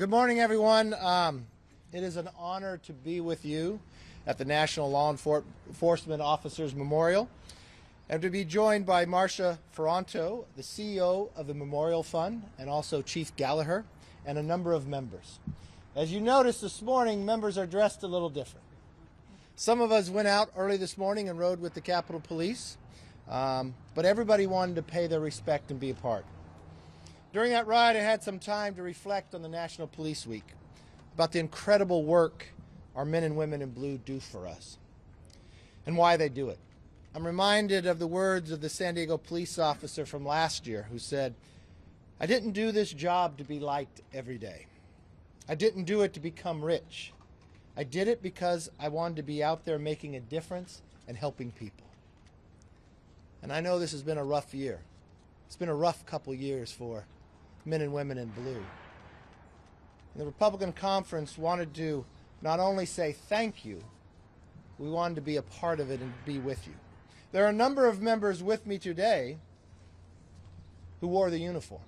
Good morning, everyone. It is an honor to be with you at the National Law Enforcement Officers Memorial and to be joined by Marcia Ferranto, the CEO of the Memorial Fund, and also Chief Gallagher, and a number of members. As you noticed this morning, members are dressed a little different. Some of us went out early this morning and rode with the Capitol Police, but everybody wanted to pay their respect and be a part. During that ride, I had some time to reflect on the National Police Week, about the incredible work our men and women in blue do for us, and why they do it. I'm reminded of the words of the San Diego police officer from last year who said, "I didn't do this job to be liked every day. I didn't do it to become rich. I did it because I wanted to be out there making a difference and helping people." And I know this has been a rough year. It's been a rough couple years for men and women in blue. And the Republican Conference wanted to not only say thank you, we wanted to be a part of it and be with you. There are a number of members with me today who wore the uniform.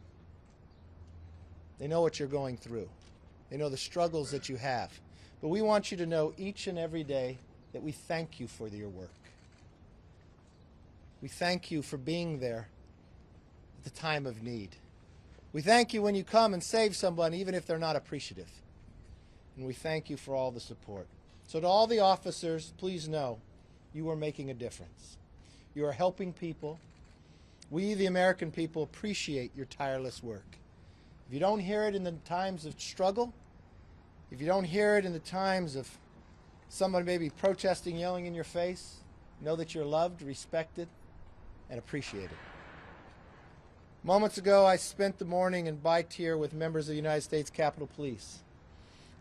They know what you're going through. They know the struggles that you have. But we want you to know each and every day that we thank you for your work. We thank you for being there at the time of need. We thank you when you come and save someone, even if they're not appreciative. And we thank you for all the support. So to all the officers, please know you are making a difference. You are helping people. We, the American people, appreciate your tireless work. If you don't hear it in the times of struggle, if you don't hear it in the times of someone maybe protesting, yelling in your face, know that you're loved, respected, and appreciated. Moments ago, I spent the morning in biked here with members of the United States Capitol Police,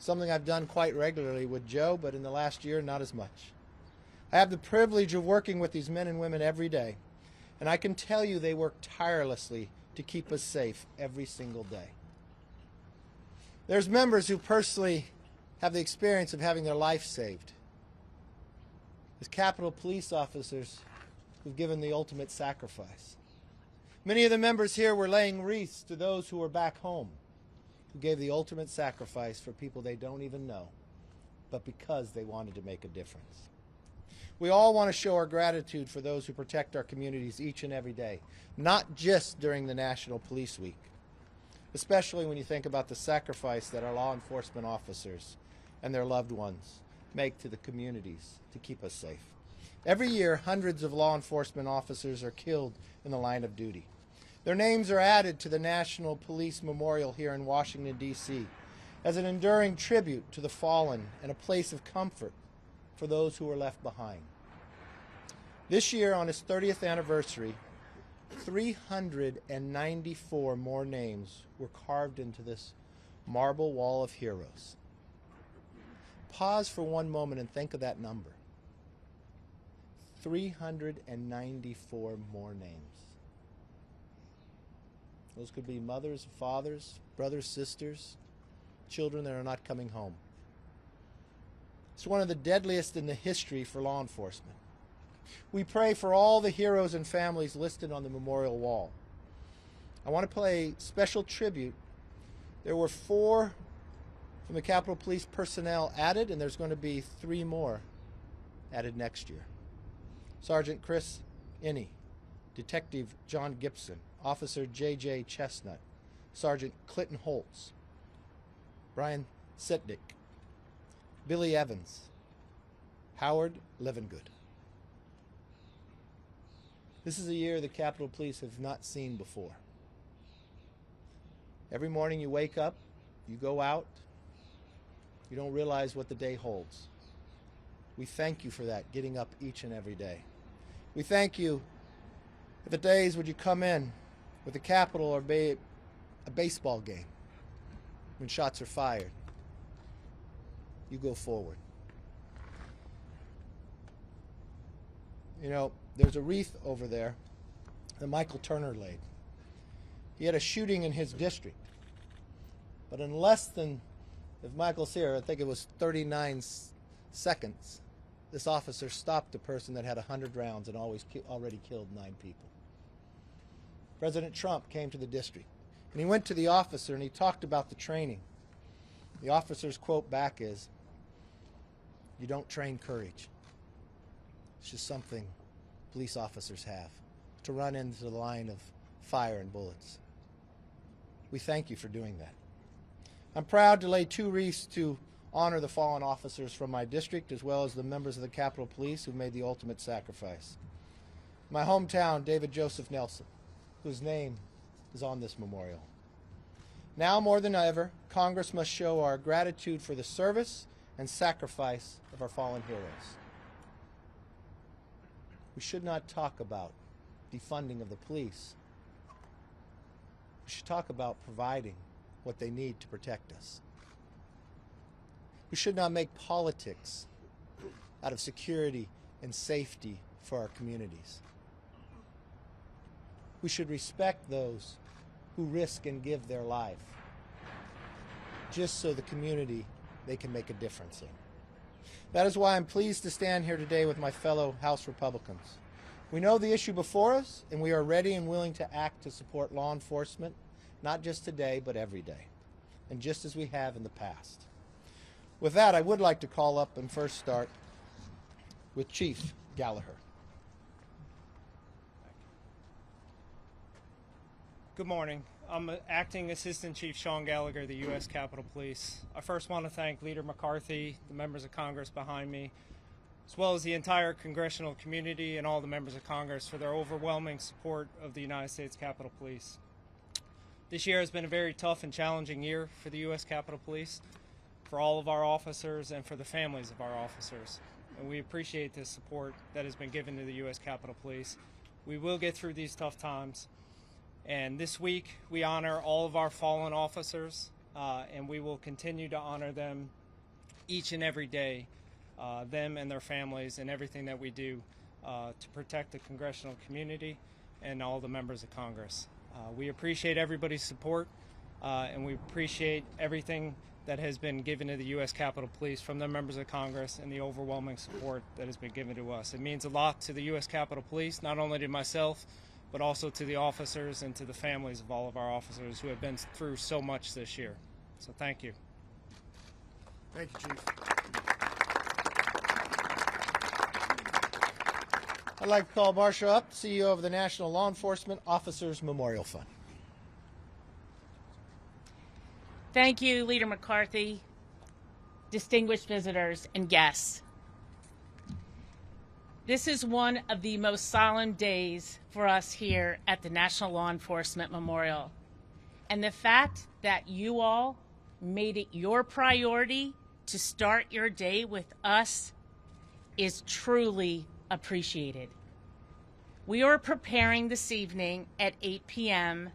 something I've done quite regularly with Joe, but in the last year, not as much. I have the privilege of working with these men and women every day, and I can tell you they work tirelessly to keep us safe every single day. There's members who personally have the experience of having their life saved. There's Capitol Police officers who've given the ultimate sacrifice. Many of the members here were laying wreaths to those who were back home, who gave the ultimate sacrifice for people they don't even know, but because they wanted to make a difference. We all want to show our gratitude for those who protect our communities each and every day, not just during the National Police Week, especially when you think about the sacrifice that our law enforcement officers and their loved ones make to the communities to keep us safe. Every year, hundreds of law enforcement officers are killed in the line of duty. Their names are added to the National Police Memorial here in Washington, D.C., as an enduring tribute to the fallen and a place of comfort for those who were left behind. This year, on its 30th anniversary, 394 more names were carved into this marble wall of heroes. Pause for one moment and think of that number. 394 more names. Those could be mothers, fathers, brothers, sisters, children that are not coming home. It's one of the deadliest in the history for law enforcement. We pray for all the heroes and families listed on the memorial wall. I want to pay special tribute. There were 4 from the Capitol Police personnel added, and there's going to be 3 more added next year. Sergeant Chris Inney, Detective John Gibson, Officer J.J. Chestnut, Sergeant Clinton Holtz, Brian Sitnick, Billy Evans, Howard Levengood. This is a year the Capitol Police have not seen before. Every morning you wake up, you go out, you don't realize what the day holds. We thank you for that, getting up each and every day. We thank you for the days when you come in with the Capitol or a baseball game, when shots are fired. You go forward. You know, there's a wreath over there that Michael Turner laid. He had a shooting in his district. But in less than, if Michael's here, I think it was 39 seconds, this officer stopped a person that had 100 rounds and already killed 9 people. President Trump came to the district, and he went to the officer and he talked about the training. The officer's quote back is, "You don't train courage." It's just something police officers have, to run into the line of fire and bullets. We thank you for doing that. I'm proud to lay 2 wreaths to honor the fallen officers from my district, as well as the members of the Capitol Police who made the ultimate sacrifice. My hometown, David Joseph Nelson, whose name is on this memorial. Now more than ever, Congress must show our gratitude for the service and sacrifice of our fallen heroes. We should not talk about defunding of the police. We should talk about providing what they need to protect us. We should not make politics out of security and safety for our communities. We should respect those who risk and give their life just so the community they can make a difference in. That is why I'm pleased to stand here today with my fellow House Republicans. We know the issue before us, and we are ready and willing to act to support law enforcement, not just today, but every day, and just as we have in the past. With that, I would like to call up and first start with Chief Gallagher. Good morning. I'm Acting Assistant Chief Sean Gallagher, the U.S. Capitol Police. I first want to thank Leader McCarthy, the members of Congress behind me, as well as the entire congressional community and all the members of Congress for their overwhelming support of the United States Capitol Police. This year has been a very tough and challenging year for the U.S. Capitol Police, for all of our officers and for the families of our officers. And we appreciate the support that has been given to the U.S. Capitol Police. We will get through these tough times. And this week, we honor all of our fallen officers, and we will continue to honor them each and every day, them and their families, and everything that we do to protect the congressional community and all the members of Congress. We appreciate everybody's support, and we appreciate everything that has been given to the U.S. Capitol Police from the members of Congress and the overwhelming support that has been given to us. It means a lot to the U.S. Capitol Police, not only to myself, but also to the officers and to the families of all of our officers who have been through so much this year. So thank you. Thank you, Chief. I'd like to call Marcia up, CEO of the National Law Enforcement Officers Memorial Fund. Thank you, Leader McCarthy, distinguished visitors, and guests. This is one of the most solemn days for us here at the National Law Enforcement Memorial. And the fact that you all made it your priority to start your day with us is truly appreciated. We are preparing this evening at 8 p.m.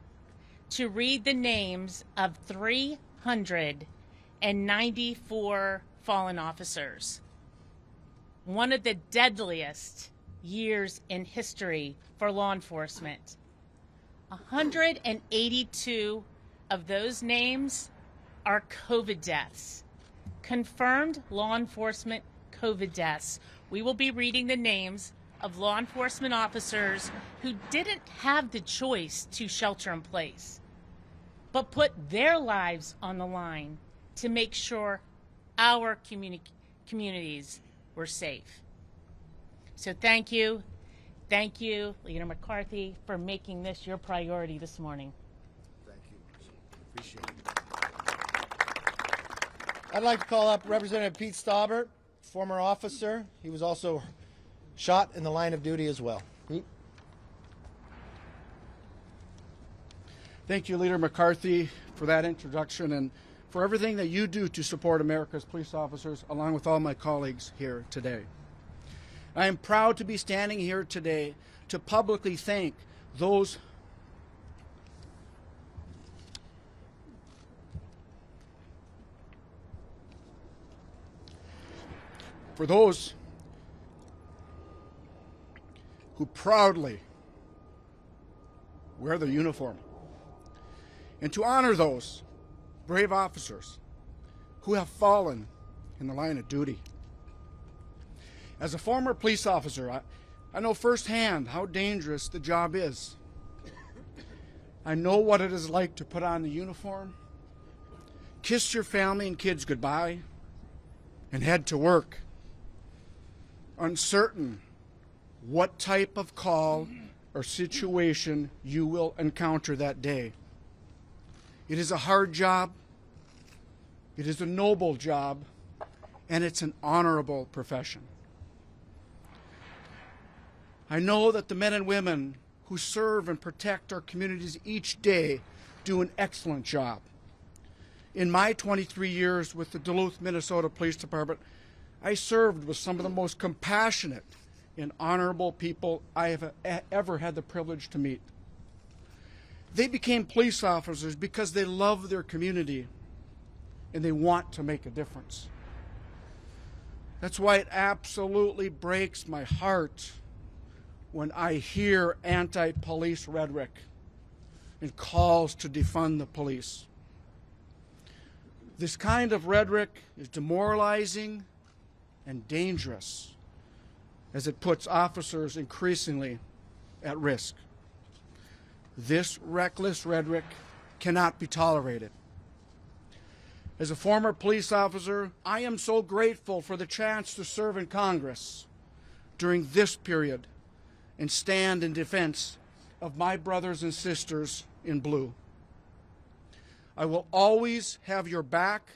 to read the names of 394 fallen officers. One of the deadliest years in history for law enforcement. 182 of those names are COVID deaths, confirmed law enforcement COVID deaths. We will be reading the names of law enforcement officers who didn't have the choice to shelter in place, but put their lives on the line to make sure our communities were safe. So thank you, Leader McCarthy, for making this your priority this morning. Thank you. Appreciate it. I'd like to call up Representative Pete Staubert, former officer. He was also shot in the line of duty as well. Pete? Thank you, Leader McCarthy, for that introduction and for everything that you do to support America's police officers, along with all my colleagues here today. I am proud to be standing here today to publicly thank those who proudly wear their uniform, and to honor those brave officers who have fallen in the line of duty. As a former police officer, I know firsthand how dangerous the job is. I know what it is like to put on the uniform, kiss your family and kids goodbye and head to work, uncertain what type of call or situation you will encounter that day. It is a hard job, it is a noble job, and it's an honorable profession. I know that the men and women who serve and protect our communities each day do an excellent job. In my 23 years with the Duluth, Minnesota Police Department, I served with some of the most compassionate and honorable people I have ever had the privilege to meet. They became police officers because they love their community and they want to make a difference. That's why it absolutely breaks my heart when I hear anti-police rhetoric and calls to defund the police. This kind of rhetoric is demoralizing and dangerous as it puts officers increasingly at risk. This reckless rhetoric cannot be tolerated. As a former police officer, I am so grateful for the chance to serve in Congress during this period and stand in defense of my brothers and sisters in blue. I will always have your back,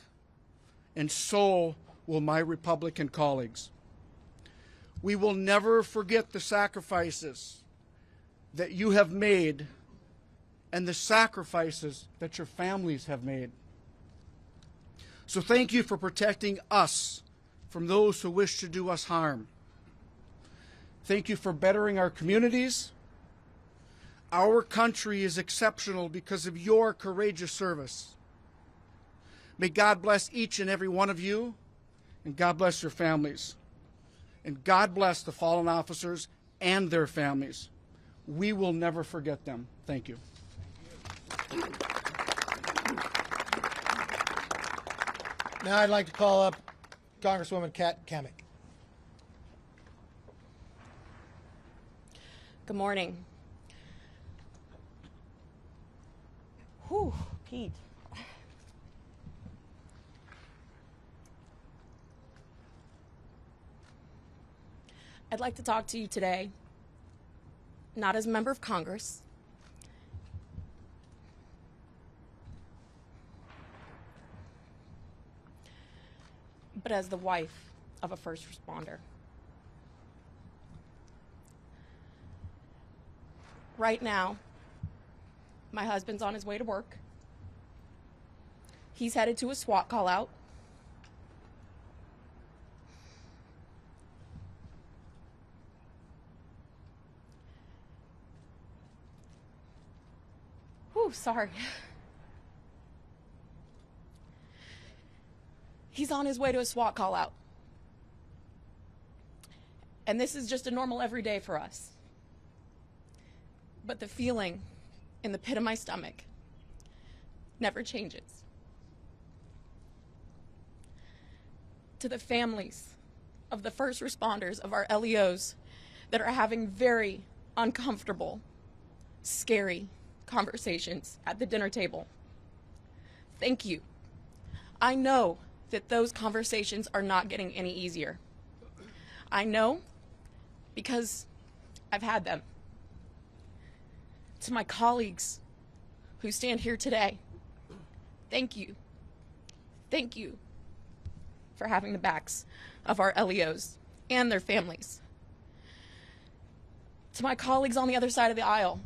and so will my Republican colleagues. We will never forget the sacrifices that you have made and the sacrifices that your families have made. So thank you for protecting us from those who wish to do us harm. Thank you for bettering our communities. Our country is exceptional because of your courageous service. May God bless each and every one of you, and God bless your families. And God bless the fallen officers and their families. We will never forget them. Thank you. Now I'd like to call up Congresswoman Kat Kamick. Good morning. Whew, Pete. I'd like to talk to you today, not as a member of Congress, but as the wife of a first responder. Right now, my husband's on his way to work. He's headed to a SWAT call out. Whew, sorry. He's on his way to a SWAT call out. And this is just a normal everyday for us. But the feeling in the pit of my stomach never changes. To the families of the first responders of our LEOs that are having very uncomfortable, scary conversations at the dinner table, thank you. I know that those conversations are not getting any easier. I know because I've had them. To my colleagues who stand here today, thank you. Thank you for having the backs of our LEOs and their families. To my colleagues on the other side of the aisle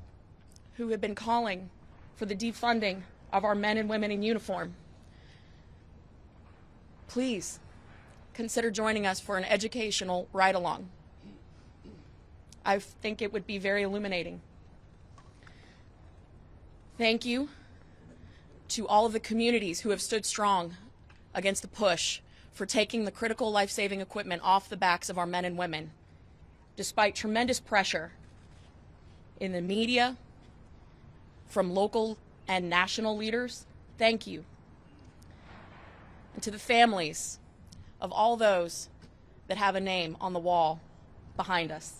who have been calling for the defunding of our men and women in uniform, please consider joining us for an educational ride-along. I think it would be very illuminating. Thank you to all of the communities who have stood strong against the push for taking the critical life-saving equipment off the backs of our men and women, despite tremendous pressure in the media, from local and national leaders. Thank you. And to the families of all those that have a name on the wall behind us,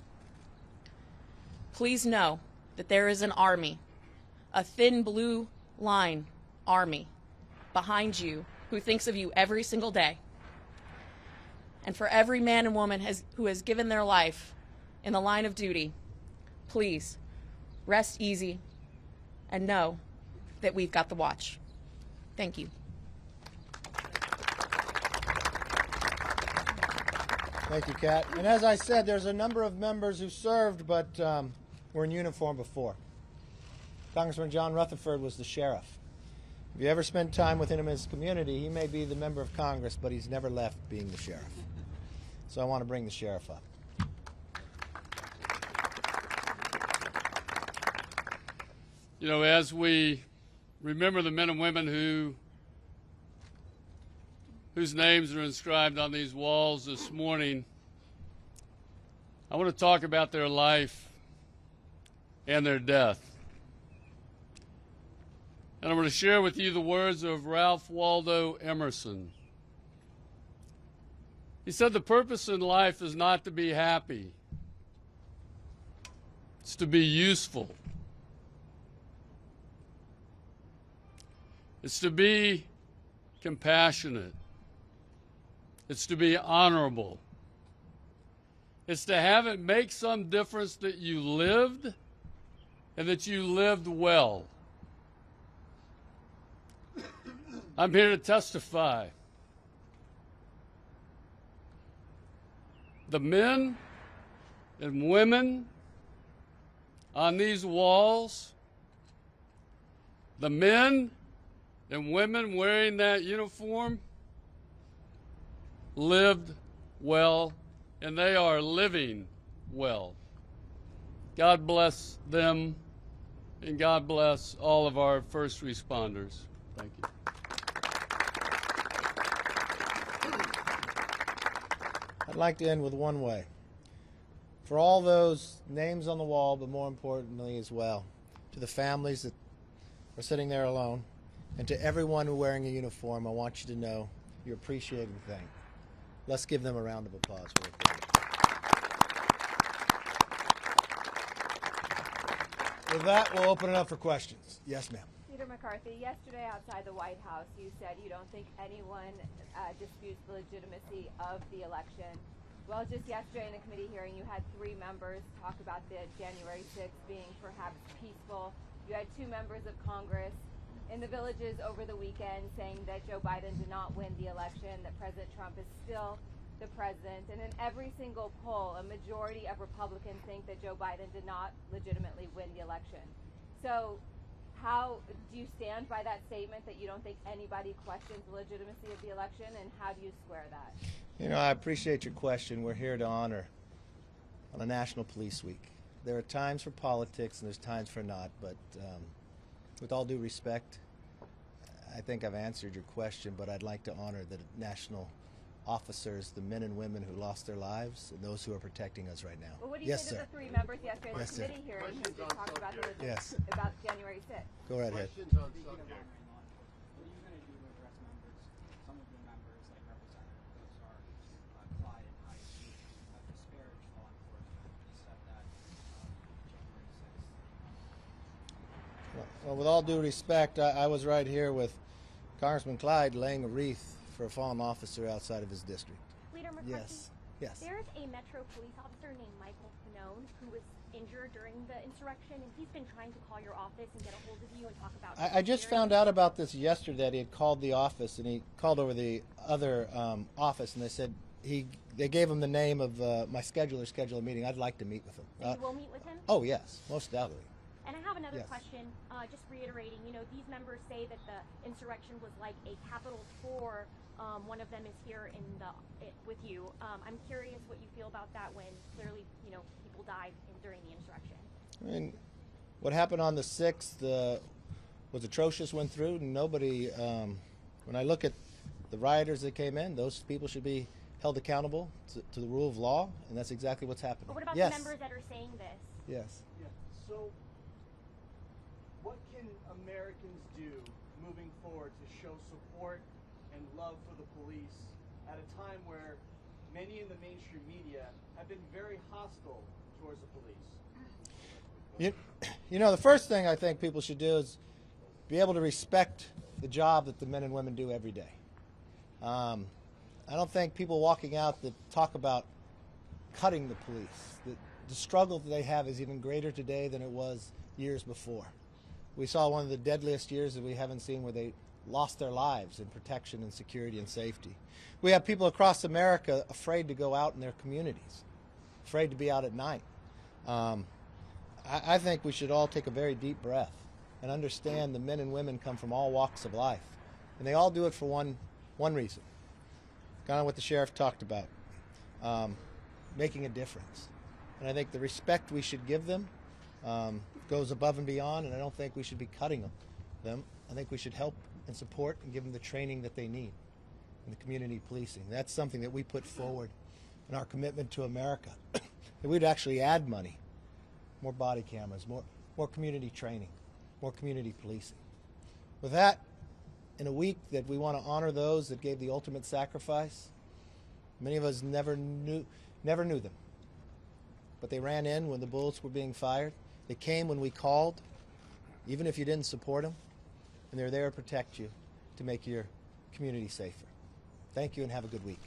please know that there is an army, a thin blue line army behind you who thinks of you every single day. And for every man and woman who has given their life in the line of duty, please rest easy and know that we've got the watch. Thank you. Thank you, Kat. And as I said, there's a number of members who served but were in uniform before. Congressman John Rutherford was the sheriff. If you ever spend time with him in his community, he may be the member of Congress, but he's never left being the sheriff. So I want to bring the sheriff up. You know, as we remember the men and women whose names are inscribed on these walls this morning, I want to talk about their life and their death. And I'm going to share with you the words of Ralph Waldo Emerson. He said, "The purpose in life is not to be happy. It's to be useful. It's to be compassionate. It's to be honorable. It's to have it make some difference that you lived and that you lived well." I'm here to testify. The men and women on these walls, the men and women wearing that uniform, lived well, and they are living well. God bless them, and God bless all of our first responders. Thank you. I'd like to end with one way. For all those names on the wall, but more importantly as well, to the families that are sitting there alone, and to everyone who's wearing a uniform, I want you to know you're appreciated and thanked. Let's give them a round of applause. With that, we'll open it up for questions. Yes, ma'am. Leader McCarthy, yesterday outside the White House, you said you don't think anyone disputes the legitimacy of the election. Well, just yesterday in the committee hearing, you had 3 members talk about the January 6th being perhaps peaceful. You had 2 members of Congress in the villages over the weekend saying that Joe Biden did not win the election, that President Trump is still the president. And in every single poll, a majority of Republicans think that Joe Biden did not legitimately win the election. So how do you stand by that statement that you don't think anybody questions the legitimacy of the election, and how do you square that? You know, I appreciate your question. We're here to honor on a National Police Week. There are times for politics and there's times for not, but with all due respect, I think I've answered your question, but I'd like to honor the national officers, the men and women who lost their lives, and those who are protecting us right now. Well, what do you Yes, say to sir. the 3 members yesterday in Yes, the sir. committee hearing who did talk about the legitimacy Yes. about January 6th? Go right ahead. Questions on subject. What are you going to do to address members, some of the members, like Representative Gosar, Clyde and Heights, who have disparaged law enforcement and said that January 6th? Well, with all due respect, I was right here with Congressman Clyde laying a wreath for a fallen officer outside of his district. Leader McCarthy, Yes. there's a Metro police officer named Michael Pinone who was injured during the insurrection, and he's been trying to call your office and get a hold of you and talk about I just found out about this yesterday, that he had called the office, and he called over the other office, and they said they gave him the name of my scheduler, schedule a meeting. I'd like to meet with him. And you will meet with him? Oh, yes, most doubtly. And I have another Yes. question, just reiterating, these members say that the insurrection was like a capital tour. One of them is here with you. I'm curious what you feel about that when clearly, people died during the insurrection. I mean, what happened on the 6th was atrocious, went through, and nobody, when I look at the rioters that came in, those people should be held accountable to the rule of law, and that's exactly what's happening. But what about Yes. the members that are saying this? Yes. Yeah. So, what can Americans do moving forward to show support and love for the police at a time where many in the mainstream media have been very hostile towards the police? The first thing I think people should do is be able to respect the job that the men and women do every day. I don't think people walking out that talk about cutting the police, the struggle that they have is even greater today than it was years before. We saw one of the deadliest years that we haven't seen where they lost their lives in protection and security and safety. We have people across America afraid to go out in their communities, afraid to be out at night. I think we should all take a very deep breath and understand the men and women come from all walks of life. And they all do it for one reason, kind of what the sheriff talked about, making a difference. And I think the respect we should give them goes above and beyond, and I don't think we should be cutting them. I think we should help and support and give them the training that they need in the community policing. That's something that we put forward in our commitment to America, that we'd actually add money, more body cameras, more community training, more community policing. With that, in a week that we want to honor those that gave the ultimate sacrifice, many of us never knew them. But they ran in when the bullets were being fired. They came when we called, even if you didn't support them, and they're there to protect you, to make your community safer. Thank you and have a good week.